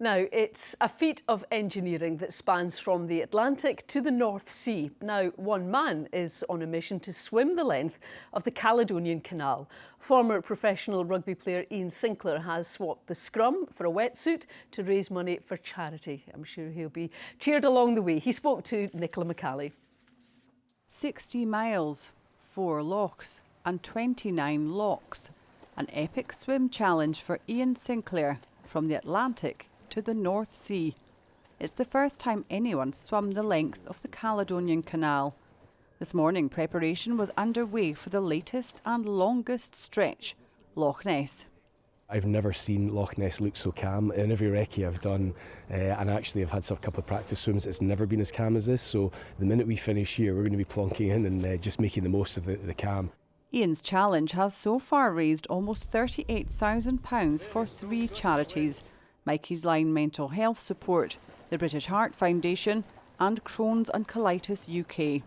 Now, it's a feat of engineering that spans from the Atlantic to the North Sea. Now, one man is on a mission to swim the length of the Caledonian Canal. Former professional rugby player Iain Sinclair has swapped the scrum for a wetsuit to raise money for charity. I'm sure he'll be cheered along the way. He spoke to Nicola McCally. 60 miles, 4 lochs and 29 locks. An epic swim challenge for Iain Sinclair from the Atlantic to the North Sea. It's the first time anyone swum the length of the Caledonian Canal. This morning preparation was underway for the latest and longest stretch, Loch Ness. I've never seen Loch Ness look so calm. In every recce I've done, and actually I've had a couple of practice swims, it's never been as calm as this. So the minute we finish here, we're going to be plonking in and just making the most of the calm. Iain's challenge has so far raised almost £38,000 for 3 charities: Mikeysline Mental Health Support, the British Heart Foundation and Chron's and Colitis UK.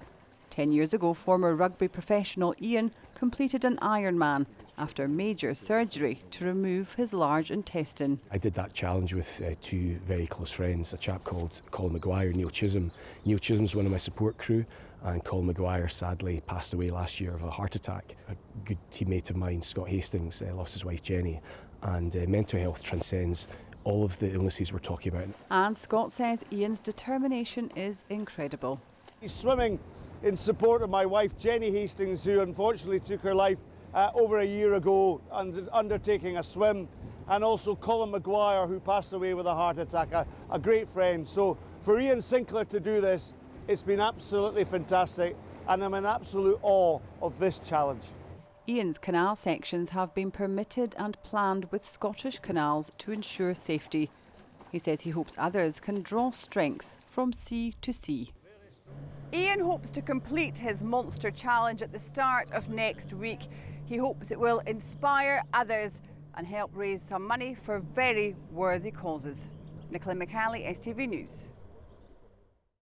10 years ago, former rugby professional Iain completed an Ironman after major surgery to remove his large intestine. I did that challenge with 2 very close friends, a chap called Colin Macguire and Neil Chisholm. Neil Chisholm's one of my support crew, and Colin Macguire sadly passed away last year of a heart attack. A good teammate of mine, Scott Hastings, lost his wife Jenny, and mental health transcends all of the illnesses we're talking about. And Scott says Iain's determination is incredible. He's swimming in support of my wife Jenny Hastings, who unfortunately took her life over a year ago undertaking a swim, and also Colin Macguire, who passed away with a heart attack, a great friend. So for Iain Sinclair to do this, it's been absolutely fantastic, and I'm in absolute awe of this challenge. Iain's canal sections have been permitted and planned with Scottish canals to ensure safety. He says he hopes others can draw strength from sea to sea. Iain hopes to complete his monster challenge at the start of next week. He hopes it will inspire others and help raise some money for very worthy causes. Nicola McCally, STV News.